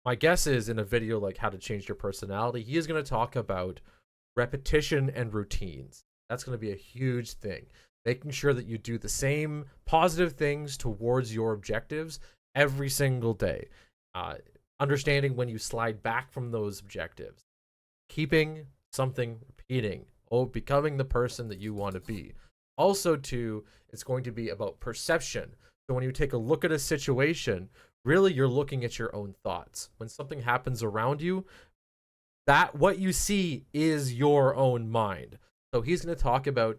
my guess is in a video like how to change your personality, he is going to talk about repetition and routines. That's going to be a huge thing. Making sure that you do the same positive things towards your objectives every single day. Understanding when you slide back from those objectives. Keeping something repeating. Becoming the person that you want to be. Also, too, it's going to be about perception. So when you take a look at a situation, really you're looking at your own thoughts. When something happens around you, that what you see is your own mind. So he's going to talk about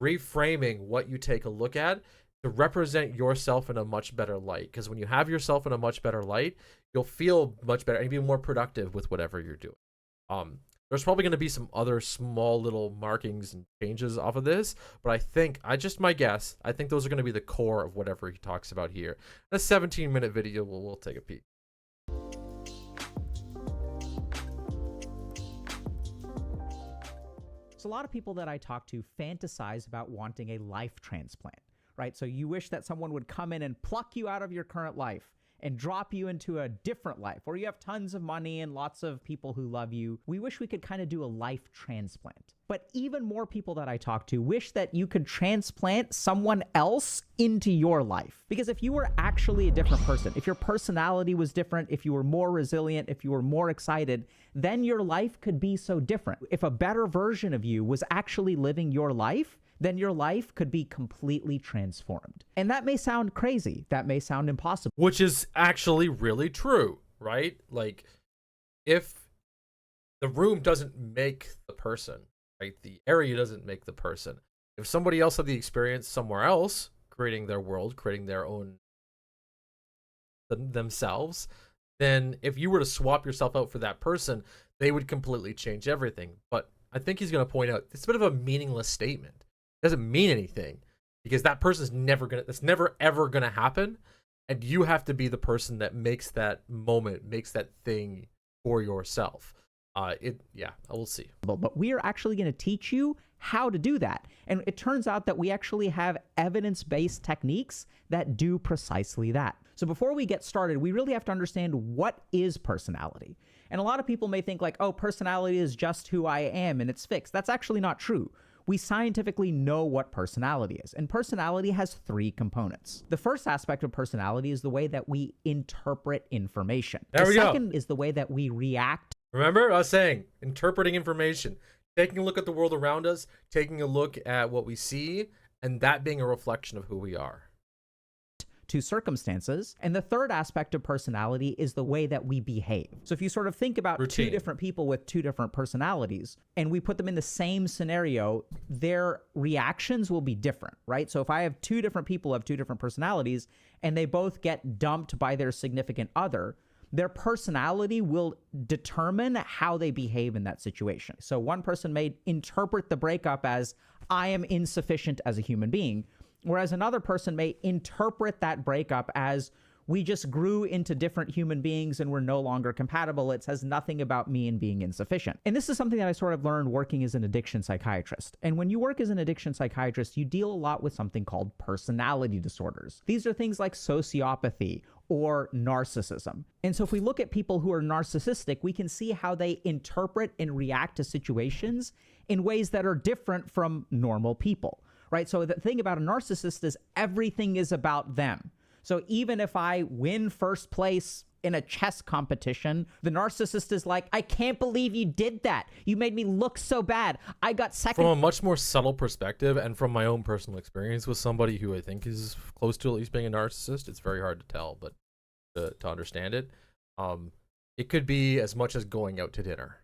reframing what you take a look at to represent yourself in a much better light. Because when you have yourself in a much better light, you'll feel much better and be more productive with whatever you're doing. There's probably going to be some other small little markings and changes off of this, but I think, my guess, I think those are going to be the core of whatever he talks about here. In a 17-minute video, we'll take a peek. So a lot of people that I talk to fantasize about wanting a life transplant, right? So you wish that someone would come in and pluck you out of your current life and drop you into a different life, or you have tons of money and lots of people who love you. We wish we could kind of do a life transplant. But even more people that I talk to wish that you could transplant someone else into your life. Because if you were actually a different person, if your personality was different, if you were more resilient, if you were more excited, then your life could be so different. If a better version of you was actually living your life, then your life could be completely transformed. And that may sound crazy. That may sound impossible. Which is actually really true, right? Like, if the room doesn't make the person, right? The area doesn't make the person. If somebody else had the experience somewhere else, creating their world, creating their own themselves, then if you were to swap yourself out for that person, they would completely change everything. But I think he's going to point out it's a bit of a meaningless statement. It doesn't mean anything because that person's that's never ever gonna happen, and you have to be the person that makes that moment, makes that thing for yourself. We'll see. But we are actually going to teach you how to do that. And it turns out that we actually have evidence-based techniques that do precisely that. So before we get started, we really have to understand what is personality. And a lot of people may think like, oh, personality is just who I am and it's fixed. That's actually not true. We scientifically know what personality is, and personality has three components. The first aspect of personality is the way that we interpret information. The second is the way that we react. Remember, I was saying, interpreting information, taking a look at the world around us, taking a look at what we see, and that being a reflection of who we are. To circumstances. And the third aspect of personality is the way that we behave. So if you sort of think about two different people with two different personalities and we put them in the same scenario, their reactions will be different, right? So if I have two different people who have two different personalities and they both get dumped by their significant other, their personality will determine how they behave in that situation. So one person may interpret the breakup as, I am insufficient as a human being, whereas another person may interpret that breakup as, we just grew into different human beings and we're no longer compatible. It says nothing about me and being insufficient. And this is something that I sort of learned working as an addiction psychiatrist. And when you work as an addiction psychiatrist, you deal a lot with something called personality disorders. These are things like sociopathy or narcissism. And so if we look at people who are narcissistic, we can see how they interpret and react to situations in ways that are different from normal people. Right? So the thing about a narcissist is everything is about them. So even if I win first place in a chess competition, the narcissist is like, I can't believe you did that. You made me look so bad. I got second. From a much more subtle perspective and from my own personal experience with somebody who I think is close to at least being a narcissist, it's very hard to tell, but to understand it, it could be as much as going out to dinner,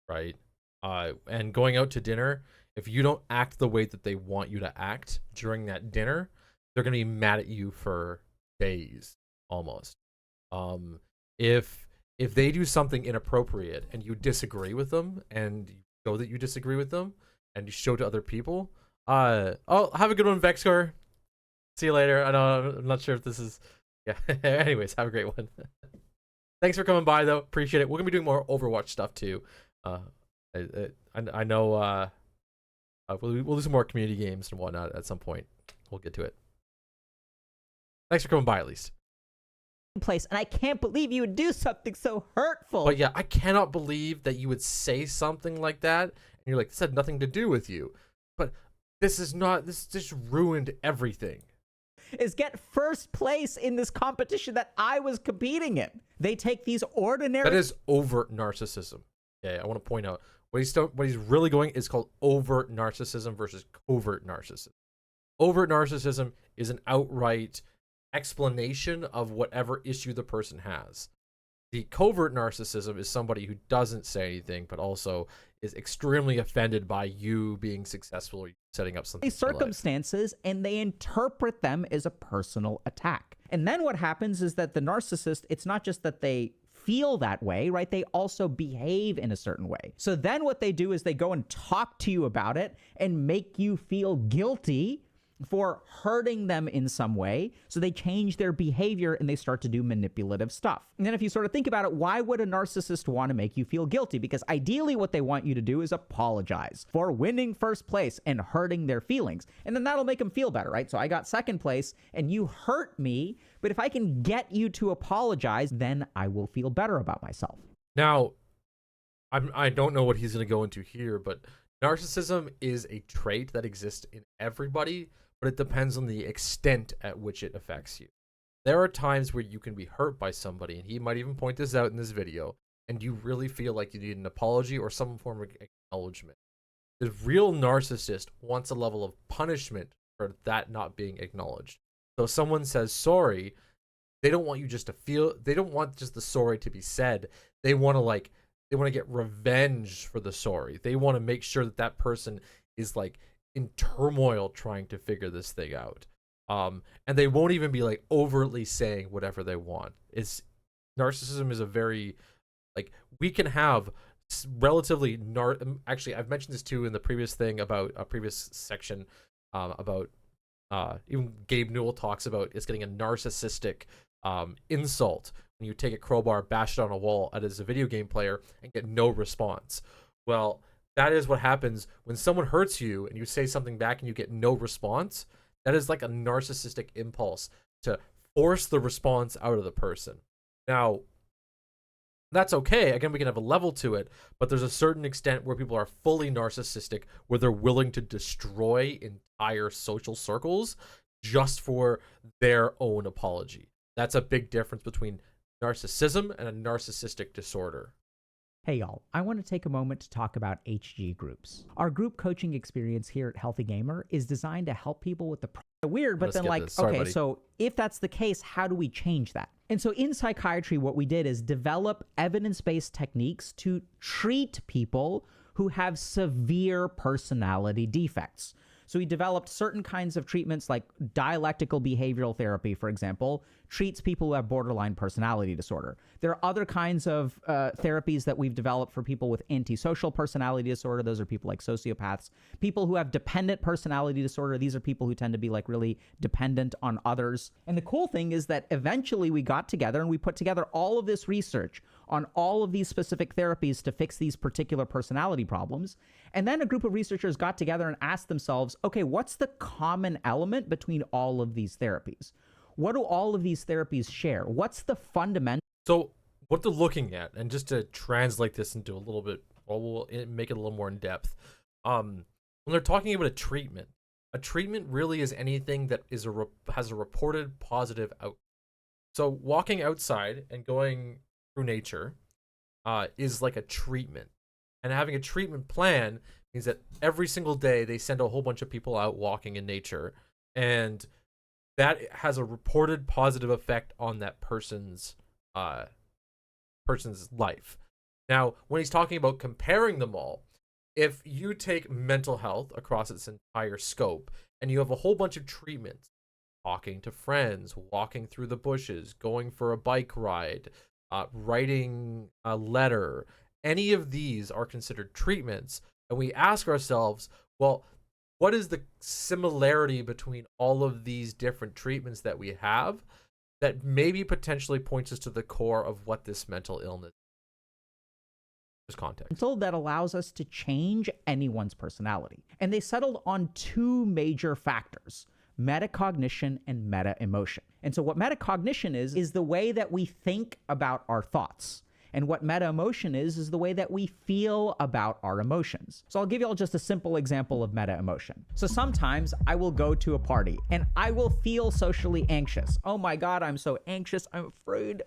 right? And going out to dinner, if you don't act the way that they want you to act during that dinner, they're going to be mad at you for days, almost. If they do something inappropriate and you disagree with them and you show that you disagree with them and you show to other people, have a good one, Vexcar. See you later. I'm not sure if this is... Yeah, anyways, have a great one. Thanks for coming by, though. Appreciate it. We're going to be doing more Overwatch stuff, too. I know... we'll do some more community games and whatnot at some point. We'll get to it. Thanks for coming by, at least. place, and I can't believe you would do something so hurtful. But yeah, I cannot believe that you would say something like that, and you're like, this had nothing to do with you. But this just ruined everything. Is get first place in this competition that I was competing in. They take these ordinary... That is overt narcissism. Okay, I want to point out, what he's really going is called overt narcissism versus covert narcissism. Overt narcissism is an outright explanation of whatever issue the person has. The covert narcissism is somebody who doesn't say anything, but also is extremely offended by you being successful or setting up something. These circumstances, and they interpret them as a personal attack. And then what happens is that the narcissist, it's not just that they feel that way, right? They also behave in a certain way. So then what they do is they go and talk to you about it and make you feel guilty for hurting them in some way. So they change their behavior and they start to do manipulative stuff. And then if you sort of think about it, why would a narcissist want to make you feel guilty? Because ideally what they want you to do is apologize for winning first place and hurting their feelings. And then that'll make them feel better, right? So I got second place and you hurt me, but if I can get you to apologize, then I will feel better about myself. Now, I don't know what he's going to go into here, but narcissism is a trait that exists in everybody, but it depends on the extent at which it affects you. There are times where you can be hurt by somebody, and he might even point this out in this video, and you really feel like you need an apology or some form of acknowledgement. The real narcissist wants a level of punishment for that not being acknowledged. So if someone says sorry, they don't want you just to feel, they don't want just the sorry to be said. They want to get revenge for the sorry. They want to make sure that that person is like in turmoil trying to figure this thing out. And they won't even be like overtly saying whatever they want. Narcissism is a very, like, we can have relatively actually, I've mentioned this too in the previous thing about a previous section about even Gabe Newell talks about it's getting a narcissistic insult when you take a crowbar, bash it on a wall as a video game player and get no response. Well, that is what happens when someone hurts you and you say something back and you get no response. That is like a narcissistic impulse to force the response out of the person. Now, that's okay. Again, we can have a level to it, but there's a certain extent where people are fully narcissistic, where they're willing to destroy entire social circles just for their own apology. That's a big difference between narcissism and a narcissistic disorder. Hey y'all, I want to take a moment to talk about HG groups. Our group coaching experience here at Healthy Gamer is designed to help people with the weird, but then like, okay, so if that's the case, how do we change that? And so in psychiatry, what we did is develop evidence-based techniques to treat people who have severe personality defects. So we developed certain kinds of treatments like dialectical behavioral therapy, for example, treats people who have borderline personality disorder. There are other kinds of therapies that we've developed for people with antisocial personality disorder. Those are people like sociopaths. People who have dependent personality disorder. These are people who tend to be like really dependent on others. And the cool thing is that eventually we got together and we put together all of this research on all of these specific therapies to fix these particular personality problems. And then a group of researchers got together and asked themselves, okay, what's the common element between all of these therapies? What do all of these therapies share? What's the fundamental? So what they're looking at, and just to translate this into a little bit, or we'll make it a little more in depth, when they're talking about a treatment really is anything that has a reported positive outcome. So walking outside and going through nature is like a treatment. And having a treatment plan means that every single day they send a whole bunch of people out walking in nature, and that has a reported positive effect on that person's life. Now, when he's talking about comparing them all, if you take mental health across its entire scope and you have a whole bunch of treatments, talking to friends, walking through the bushes, going for a bike ride, writing a letter, any of these are considered treatments. And we ask ourselves, well, what is the similarity between all of these different treatments that we have that maybe potentially points us to the core of what this mental illness is? Context. That allows us to change anyone's personality. And they settled on two major factors. metacognition and meta-emotion. And so what metacognition is the way that we think about our thoughts. And what meta-emotion is the way that we feel about our emotions. So I'll give you all just a simple example of meta-emotion. So sometimes I will go to a party and I will feel socially anxious. Oh my God, I'm so anxious, I'm afraid.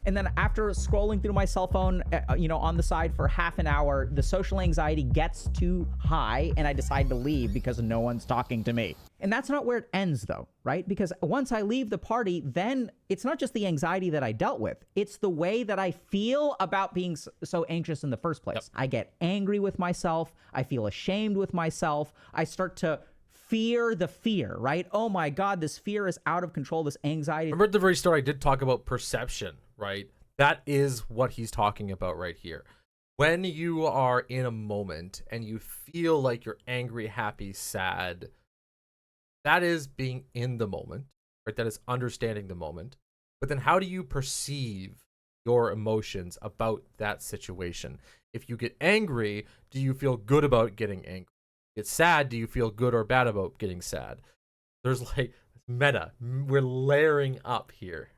And then after scrolling through my cell phone, on the side for half an hour, the social anxiety gets too high and I decide to leave because no one's talking to me. And that's not where it ends though, right? Because once I leave the party, then it's not just the anxiety that I dealt with, it's the way that I feel about being so anxious in the first place. Yep. I get angry with myself. I feel ashamed with myself. I start to fear the fear, right? Oh my God, this fear is out of control, this anxiety. Remember at the very start, I did talk about perception, right? That is what he's talking about right here. When you are in a moment and you feel like you're angry, happy, sad, that is being in the moment, right? That is understanding the moment. But then how do you perceive your emotions about that situation? If you get angry, do you feel good about getting angry? Get sad, do you feel good or bad about getting sad? There's like meta. We're layering up here.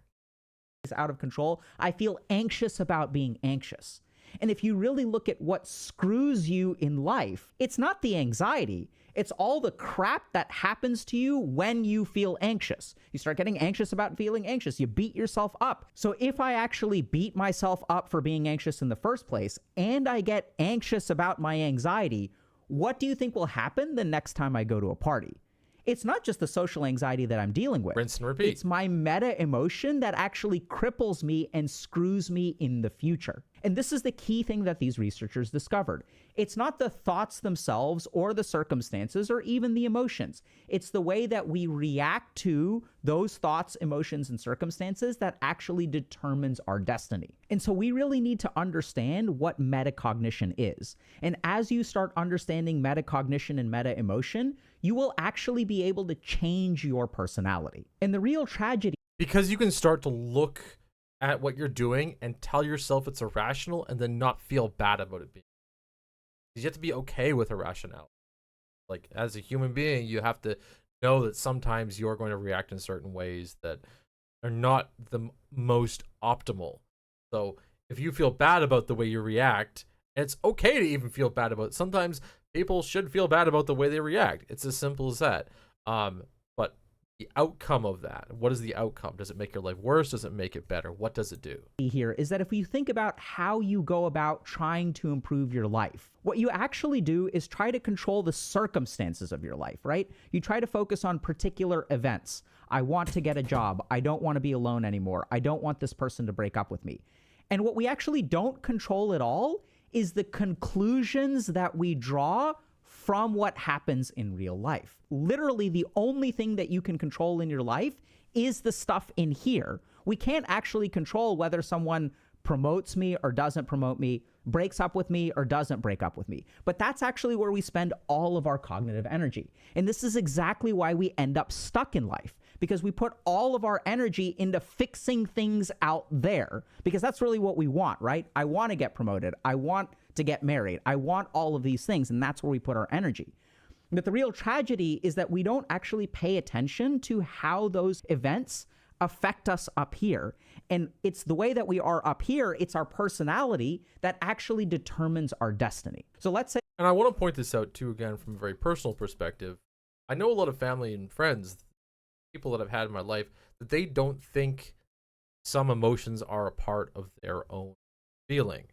It's out of control. I feel anxious about being anxious. And if you really look at what screws you in life, it's not the anxiety. It's all the crap that happens to you when you feel anxious. You start getting anxious about feeling anxious. You beat yourself up. So if I actually beat myself up for being anxious in the first place, and I get anxious about my anxiety, what do you think will happen the next time I go to a party? It's not just the social anxiety that I'm dealing with. Rinse and repeat. It's my meta emotion that actually cripples me and screws me in the future. And this is the key thing that these researchers discovered. It's not the thoughts themselves or the circumstances or even the emotions. It's the way that we react to those thoughts, emotions, and circumstances that actually determines our destiny. And so we really need to understand what metacognition is. And as you start understanding metacognition and meta-emotion, you will actually be able to change your personality. And the real tragedy... Because you can start to look at what you're doing and tell yourself it's irrational and then not feel bad about it being. You have to be okay with irrationality. Like, as a human being, you have to know that sometimes you're going to react in certain ways that are not the most optimal. So if you feel bad about the way you react, and it's okay to even feel bad about it. Sometimes people should feel bad about the way they react. It's as simple as that. But the outcome of that, what is the outcome? Does it make your life worse? Does it make it better? What does it do? Here is that if you think about how you go about trying to improve your life, what you actually do is try to control the circumstances of your life, right? You try to focus on particular events. I want to get a job. I don't want to be alone anymore. I don't want this person to break up with me. And what we actually don't control at all is the conclusions that we draw from what happens in real life. Literally, the only thing that you can control in your life is the stuff in here. We can't actually control whether someone promotes me or doesn't promote me, breaks up with me or doesn't break up with me. But that's actually where we spend all of our cognitive energy. And this is exactly why we end up stuck in life, because we put all of our energy into fixing things out there, because that's really what we want, right? I want to get promoted. I want to get married. I want all of these things, and that's where we put our energy. But the real tragedy is that we don't actually pay attention to how those events affect us up here. And it's the way that we are up here, it's our personality that actually determines our destiny. So let's say... And I want to point this out too, again, from a very personal perspective. I know a lot of family and friends, people that I've had in my life, that they don't think some emotions are a part of their own feeling.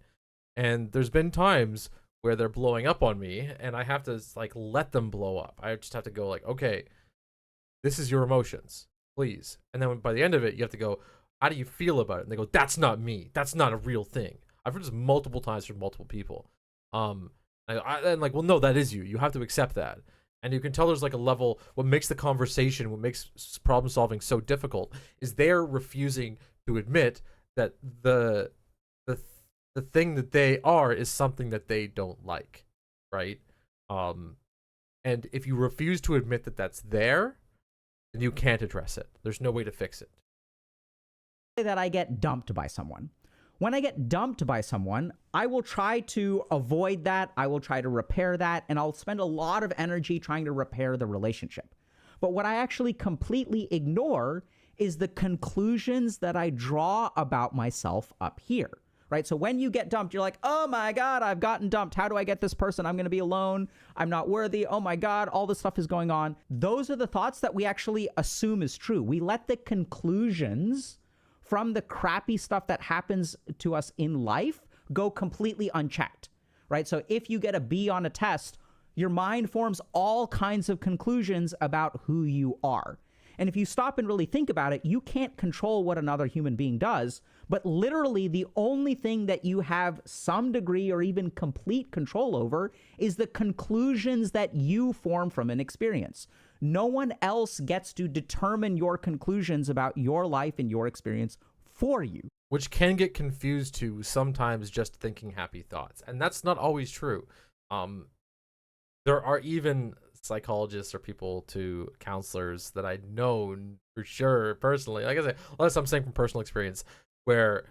And there's been times where they're blowing up on me and I have to like let them blow up. I just have to go like, okay, this is your emotions, please. And then by the end of it, you have to go, how do you feel about it? And they go, that's not me. That's not a real thing. I've heard this multiple times from multiple people. And like, well, no, that is you. You have to accept that. And you can tell there's like a level, what makes the conversation, what makes problem solving so difficult is they're refusing to admit that the thing that they are is something that they don't like, right? And if you refuse to admit that that's there, then you can't address it. There's no way to fix it. That I get dumped by someone. When I get dumped by someone, I will try to avoid that. I will try to repair that, and I'll spend a lot of energy trying to repair the relationship. But what I actually completely ignore is the conclusions that I draw about myself up here, right? So when you get dumped, you're like, oh my God, I've gotten dumped. How do I get this person? I'm going to be alone. I'm not worthy. Oh my God, all this stuff is going on. Those are the thoughts that we actually assume is true. We let the conclusions from the crappy stuff that happens to us in life go completely unchecked, right? So if you get a B on a test, your mind forms all kinds of conclusions about who you are. And if you stop and really think about it, you can't control what another human being does, but literally the only thing that you have some degree or even complete control over is the conclusions that you form from an experience. No one else gets to determine your conclusions about your life and your experience for you. Which can get confused to sometimes just thinking happy thoughts. And that's not always true. There are even psychologists or people to counselors that I know for sure personally, like I said, unless I'm saying from personal experience, where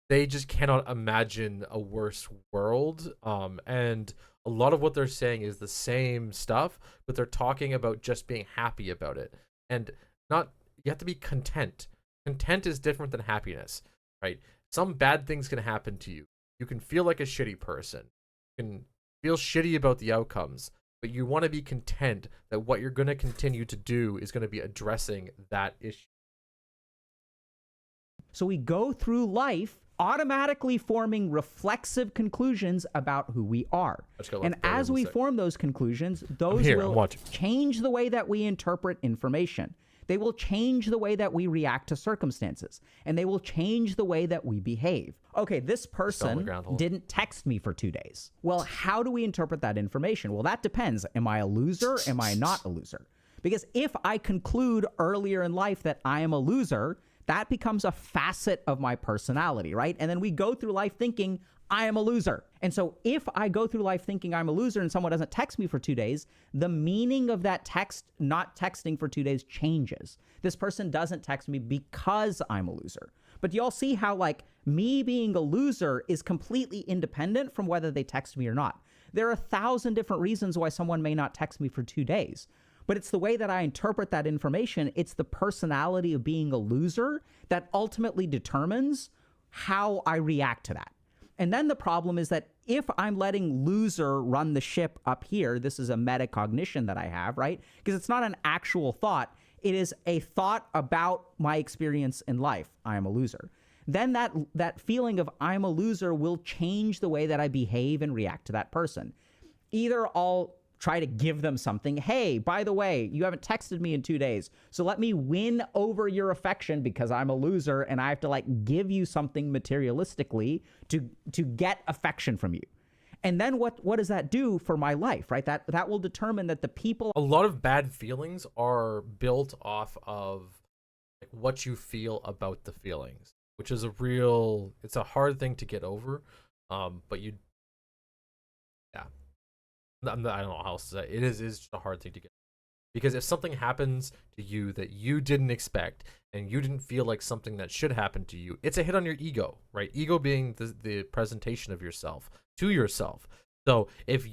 they just cannot imagine a worse world. And a lot of what they're saying is the same stuff, but they're talking about just being happy about it. And not, you have to be content. Content is different than happiness, right? Some bad things can happen to you. You can feel like a shitty person. You can feel shitty about the outcomes, but you want to be content that what you're going to continue to do is going to be addressing that issue. So we go through life automatically forming reflexive conclusions about who we are. And as we form those conclusions, those will change the way that we interpret information. They will change the way that we react to circumstances, and they will change the way that we behave. Okay, this person didn't text me for 2 days. Well, how do we interpret that information? Well, that depends. Am I a loser? Am I not a loser? Because if I conclude earlier in life that I am a loser, that becomes a facet of my personality, right? And then we go through life thinking, I am a loser. And so if I go through life thinking I'm a loser and someone doesn't text me for 2 days, the meaning of that text, not texting for 2 days, changes. This person doesn't text me because I'm a loser. But you all see how, like, me being a loser is completely independent from whether they text me or not. There are 1,000 different reasons why someone may not text me for 2 days. But it's the way that I interpret that information. It's the personality of being a loser that ultimately determines how I react to that. And then the problem is that if I'm letting loser run the ship up here, this is a metacognition that I have, right? Because it's not an actual thought. It is a thought about my experience in life. I am a loser. Then that feeling of I'm a loser will change the way that I behave and react to that person. Either I'll try to give them something. Hey, by the way, you haven't texted me in 2 days, so let me win over your affection because I'm a loser and I have to, like, give you something materialistically to get affection from you. And then what does that do for my life, right? That will determine that the people... A lot of bad feelings are built off of, like, what you feel about the feelings, which is it's a hard thing to get over, but you... Yeah. I don't know how else to say it. It is just a hard thing to get, because if something happens to you that you didn't expect and you didn't feel like something that should happen to you, it's a hit on your ego, right? Ego being the presentation of yourself to yourself. So if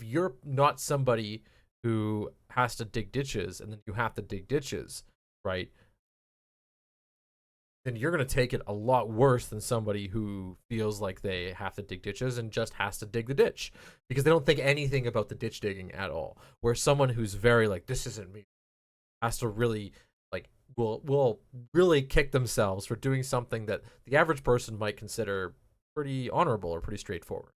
you're not somebody who has to dig ditches and then you have to dig ditches, right? Then you're going to take it a lot worse than somebody who feels like they have to dig ditches and just has to dig the ditch because they don't think anything about the ditch digging at all. Where someone who's very like, this isn't me, has to really, like, will really kick themselves for doing something that the average person might consider pretty honorable or pretty straightforward.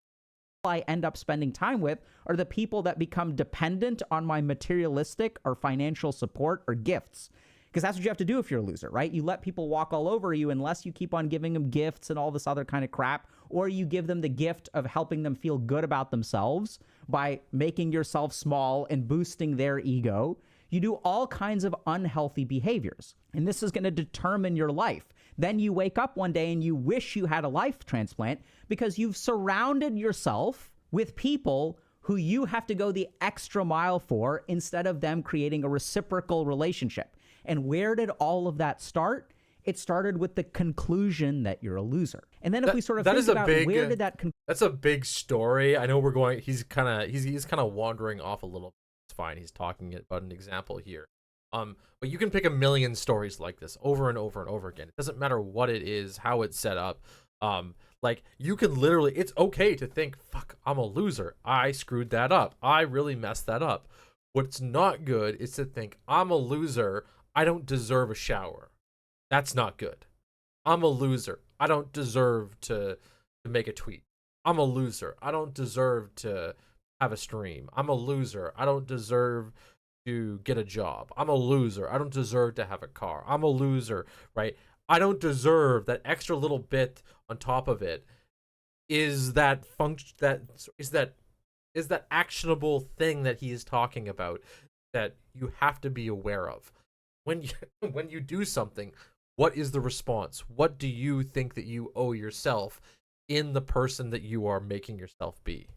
I end up spending time with are the people that become dependent on my materialistic or financial support or gifts. Because that's what you have to do if you're a loser, right? You let people walk all over you unless you keep on giving them gifts and all this other kind of crap, or you give them the gift of helping them feel good about themselves by making yourself small and boosting their ego. You do all kinds of unhealthy behaviors, and this is going to determine your life. Then you wake up one day and you wish you had a life transplant because you've surrounded yourself with people who you have to go the extra mile for instead of them creating a reciprocal relationship. And where did all of that start? It started with the conclusion that you're a loser. And then if we sort of think about where did that... That's a big story. I know we're going... He's kind of wandering off a little. It's fine. He's talking about an example here. But you can pick a million stories like this over and over and over again. It doesn't matter what it is, how it's set up. Like you can literally, it's okay to think, fuck, I'm a loser. I screwed that up. I really messed that up. What's not good is to think, I'm a loser. I don't deserve a shower. That's not good. I'm a loser. I don't deserve to make a tweet. I'm a loser. I don't deserve to have a stream. I'm a loser. I don't deserve to get a job. I'm a loser. I don't deserve to have a car. I'm a loser, right? I don't deserve that extra little bit on top of it. Is that function is that actionable thing that he is talking about that you have to be aware of when you when you do something? What is the response? What do you think that you owe yourself in the person that you are making yourself be?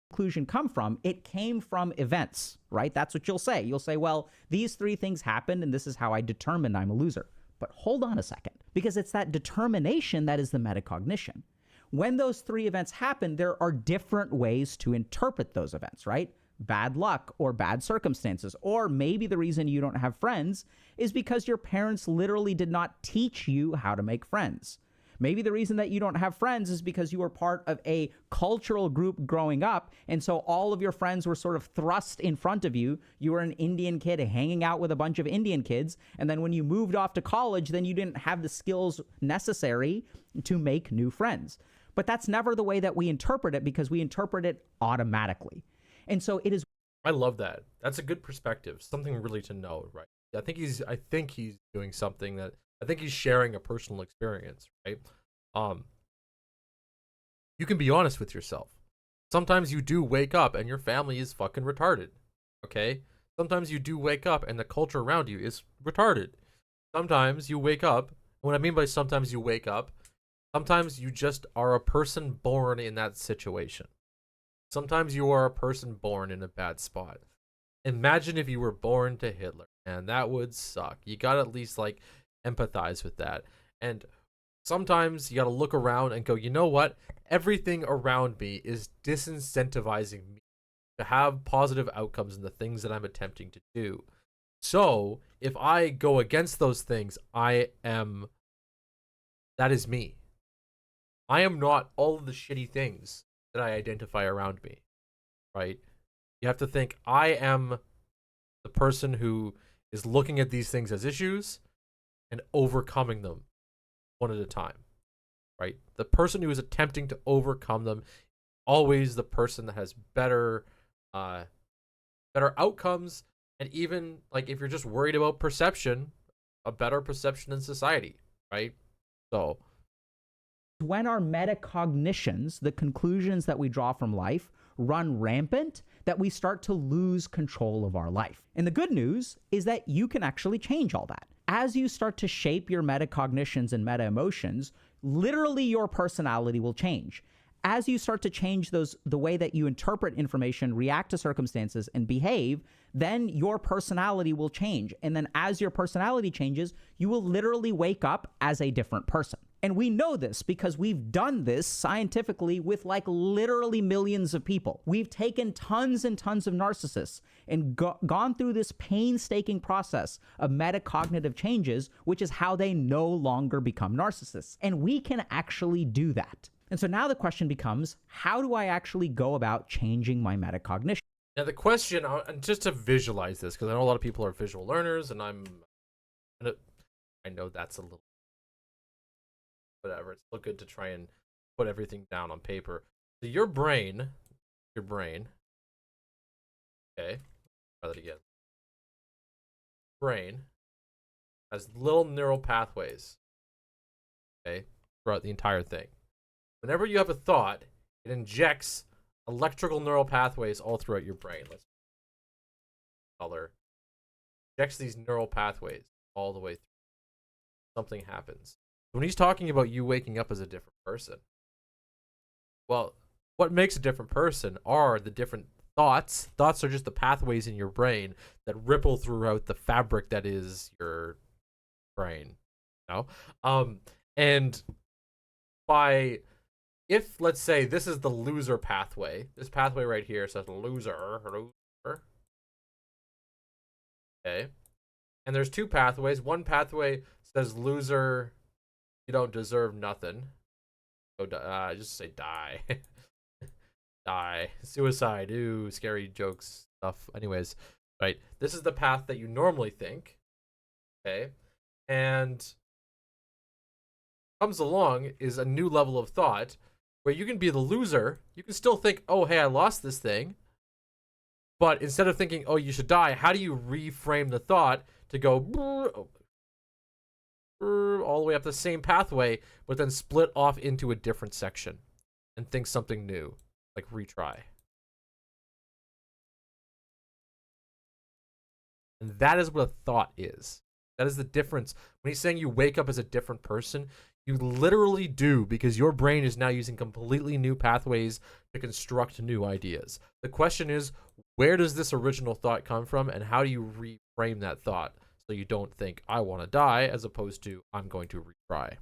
Conclusion come from? It came from events, right? That's what you'll say. You'll say, well, these three things happened and this is how I determined I'm a loser. But hold on a second, because it's that determination that is the metacognition. When those three events happen, there are different ways to interpret those events, right? Bad luck or bad circumstances, or maybe the reason you don't have friends is because your parents literally did not teach you how to make friends. Maybe the reason that you don't have friends is because you were part of a cultural group growing up, and so all of your friends were sort of thrust in front of you. You were an Indian kid hanging out with a bunch of Indian kids, and then when you moved off to college, then you didn't have the skills necessary to make new friends. But that's never the way that we interpret it, because we interpret it automatically. And so it is. I love that. That's a good perspective. Something really to know, right? I think he's doing something that I think he's sharing a personal experience, right? You can be honest with yourself. Sometimes you do wake up and your family is fucking retarded. Okay? Sometimes you do wake up and the culture around you is retarded. Sometimes you wake up, what I mean by sometimes you wake up, sometimes you just are a person born in that situation. Sometimes you are a person born in a bad spot. Imagine if you were born to Hitler, and that would suck. You gotta at least like empathize with that. And sometimes you gotta look around and go, you know what? Everything around me is disincentivizing me to have positive outcomes in the things that I'm attempting to do. So if I go against those things, that is me. I am not all of the shitty things that I identify around me, right? You have to think, I am the person who is looking at these things as issues and overcoming them one at a time, right? The person who is attempting to overcome them, always the person that has better outcomes, and even like if you're just worried about perception, a better perception in society, right? So when our metacognitions, the conclusions that we draw from life, run rampant, that we start to lose control of our life. And the good news is that you can actually change all that. As you start to shape your metacognitions and meta emotions, literally your personality will change. As you start to change the way that you interpret information, react to circumstances, and behave, then your personality will change. And then as your personality changes, you will literally wake up as a different person. And we know this because we've done this scientifically with like literally millions of people. We've taken tons and tons of narcissists and gone through this painstaking process of metacognitive changes, which is how they no longer become narcissists. And we can actually do that. And so now the question becomes, how do I actually go about changing my metacognition? Now the question, just to visualize this, because I know a lot of people are visual learners, and I know that's a little whatever. It's still good to try and put everything down on paper. So your brain, okay, try that again. Brain has little neural pathways, okay, throughout the entire thing. Whenever you have a thought, it injects electrical neural pathways all throughout your brain. Let's color. Injects these neural pathways all the way through. Something happens. When he's talking about you waking up as a different person, well, what makes a different person are the different thoughts. Thoughts are just the pathways in your brain that ripple throughout the fabric that is your brain. You know? And if, let's say, this is the loser pathway, this pathway right here says loser. Okay. And there's two pathways. One pathway says, loser, you don't deserve nothing. Go just say die. Die. Suicide. Ooh, scary jokes stuff. Anyways, right. This is the path that you normally think. Okay. And comes along is a new level of thought where you can be the loser. You can still think, oh, hey, I lost this thing. But instead of thinking, oh, you should die, how do you reframe the thought to go all the way up the same pathway, but then split off into a different section and think something new, like retry. And that is what a thought is. That is the difference. When he's saying you wake up as a different person, you literally do, because your brain is now using completely new pathways to construct new ideas. The question is, where does this original thought come from, and how do you reframe that thought so you don't think, I want to die, as opposed to, I'm going to retry.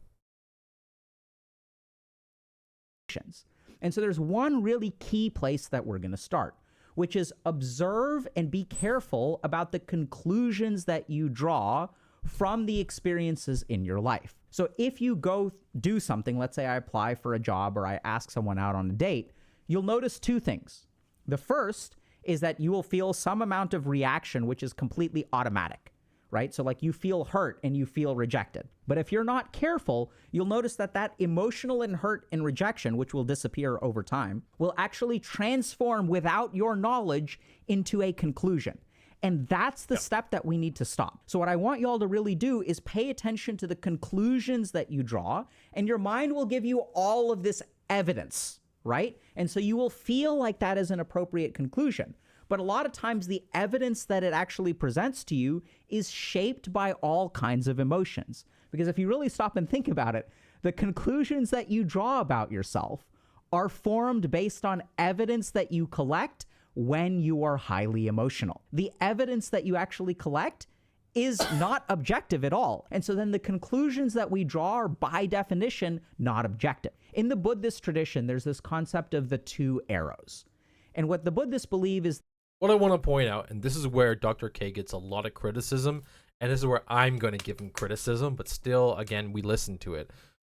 And so there's one really key place that we're going to start, which is observe and be careful about the conclusions that you draw from the experiences in your life. So if you go do something, let's say I apply for a job or I ask someone out on a date, you'll notice two things. The first is that you will feel some amount of reaction, which is completely automatic, right? So like you feel hurt and you feel rejected. But if you're not careful, you'll notice that that emotional and hurt and rejection, which will disappear over time, will actually transform without your knowledge into a conclusion. And that's the step that we need to stop. So what I want you all to really do is pay attention to the conclusions that you draw, and your mind will give you all of this evidence, right? And so you will feel like that is an appropriate conclusion. But a lot of times the evidence that it actually presents to you is shaped by all kinds of emotions. Because if you really stop and think about it, the conclusions that you draw about yourself are formed based on evidence that you collect when you are highly emotional. The evidence that you actually collect is not objective at all. And so then the conclusions that we draw are by definition not objective. In the Buddhist tradition, there's this concept of the two arrows. And what the Buddhists believe is... What I want to point out, and this is where Dr. K gets a lot of criticism, and this is where I'm going to give him criticism, but still, again, we listen to it.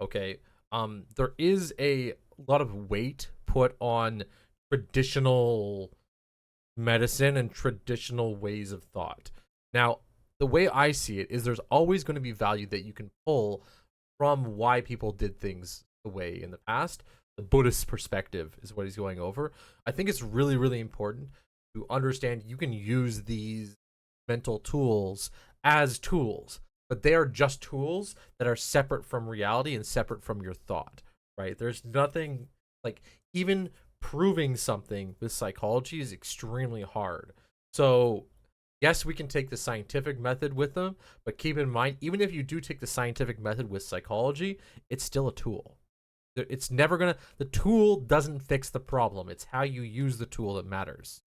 Okay, there is a lot of weight put on traditional medicine and traditional ways of thought. Now, the way I see it is there's always going to be value that you can pull from why people did things the way in the past. The Buddhist perspective is what he's going over. I think it's really, really important to understand you can use these mental tools as tools, but they are just tools that are separate from reality and separate from your thought, right? There's nothing like, even proving something with psychology is extremely hard. So yes, we can take the scientific method with them, but keep in mind, even if you do take the scientific method with psychology, it's still a tool. It's never gonna, the tool doesn't fix the problem. It's how you use the tool that matters.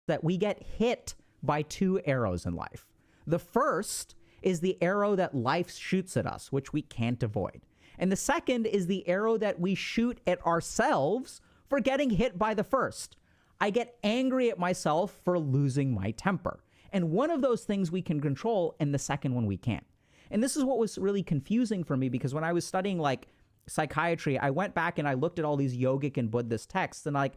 That we get hit by two arrows in life. The first is the arrow that life shoots at us, which we can't avoid. And the second is the arrow that we shoot at ourselves for getting hit by the first. I get angry at myself for losing my temper. And one of those things we can control, and the second one we can't. And this is what was really confusing for me, because when I was studying like psychiatry, I went back and I looked at all these yogic and Buddhist texts, and like,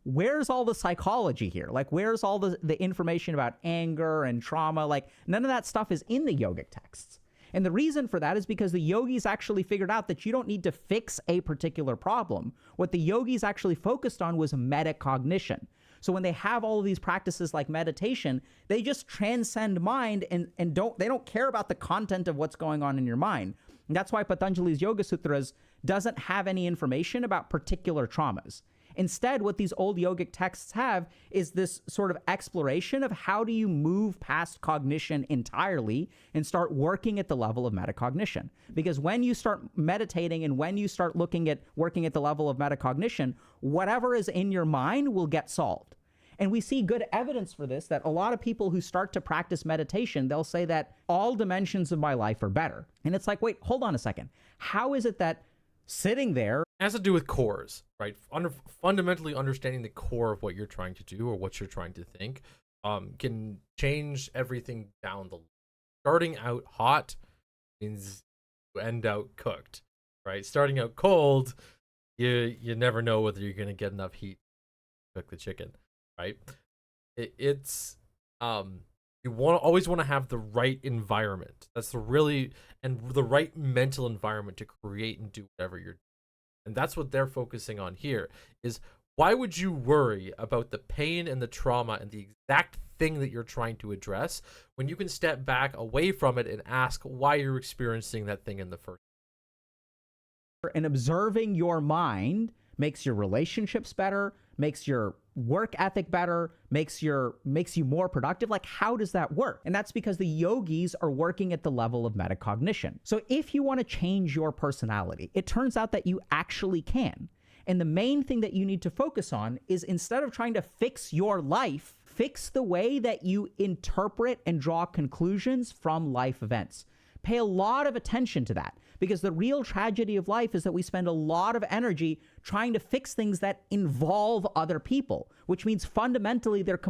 where's all the psychology here? Like, where's all the information about anger and trauma? Like, none of that stuff is in the yogic texts. And the reason for that is because the yogis actually figured out that you don't need to fix a particular problem. What the yogis actually focused on was metacognition. So when they have all of these practices like meditation, they just transcend mind and they don't care about the content of what's going on in your mind. And that's why Patanjali's Yoga Sutras doesn't have any information about particular traumas. Instead, what these old yogic texts have is this sort of exploration of how do you move past cognition entirely and start working at the level of metacognition. Because when you start meditating and when you start looking at working at the level of metacognition, whatever is in your mind will get solved. And we see good evidence for this, that a lot of people who start to practice meditation, they'll say that all dimensions of my life are better. And it's like, wait, hold on a second. How is it that sitting there... It has to do with cores, right? Fundamentally understanding the core of what you're trying to do or what you're trying to think can change everything down the line. starting out hot means you end out cooked, right? Starting out cold, you never know whether you're gonna get enough heat to cook the chicken, right? It's you always want to have the right environment. That's the right mental environment to create and do whatever you're doing. And that's what they're focusing on here is why would you worry about the pain and the trauma and the exact thing that you're trying to address when you can step back away from it and ask why you're experiencing that thing in the first place. And observing your mind makes your relationships better, makes your work ethic better, makes you more productive. Like, how does that work? And that's because the yogis are working at the level of metacognition. So if you want to change your personality, it turns out that you actually can. And the main thing that you need to focus on is, instead of trying to fix your life, fix the way that you interpret and draw conclusions from life events. Pay a lot of attention to that, because the real tragedy of life is that we spend a lot of energy trying to fix things that involve other people, which means fundamentally they're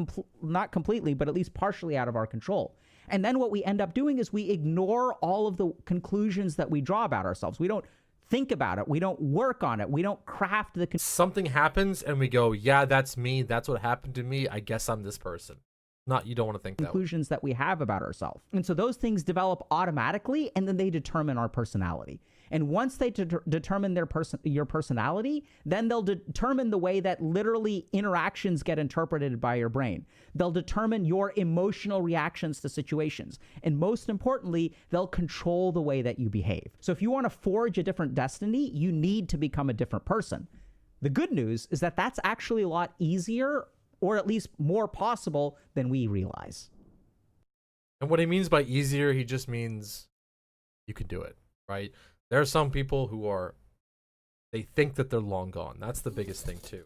not completely, but at least partially out of our control. And then what we end up doing is we ignore all of the conclusions that we draw about ourselves. We don't think about it. We don't work on it. We don't craft the... Something happens and we go, yeah, that's me. That's what happened to me. I guess I'm this person. Not, you don't want to think conclusions that we have about ourselves. And so those things develop automatically, and then they determine our personality. And once they determine your personality, then they'll determine the way that literally interactions get interpreted by your brain. They'll determine your emotional reactions to situations. And most importantly, they'll control the way that you behave. So if you want to forge a different destiny, you need to become a different person. The good news is that that's actually a lot easier, or at least more possible than we realize. And what he means by easier, he just means you can do it, right? There are some people who they think that they're long gone. That's the biggest thing too.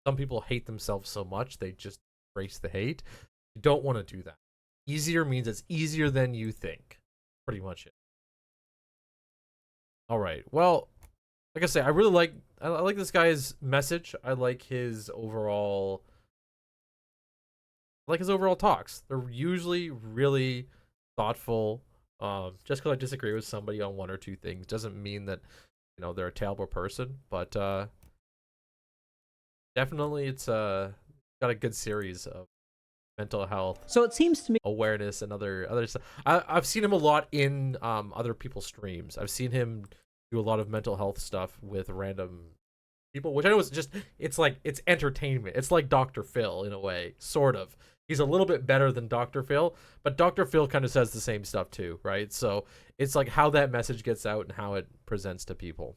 Some people hate themselves so much, they just embrace the hate. You don't want to do that. Easier means it's easier than you think. Pretty much it. All right. Well, like I say, I like this guy's message. I like his overall talks. They're usually really thoughtful. Just because I disagree with somebody on one or two things doesn't mean that, they're a terrible person. But definitely it's got a good series of mental health. So it seems to me awareness and other stuff. I've seen him a lot in other people's streams. I've seen him do a lot of mental health stuff with random people, which I know it's entertainment. It's like Dr. Phil in a way, sort of. He's a little bit better than Dr. Phil, but Dr. Phil kind of says the same stuff too, right? So it's like how that message gets out and how it presents to people.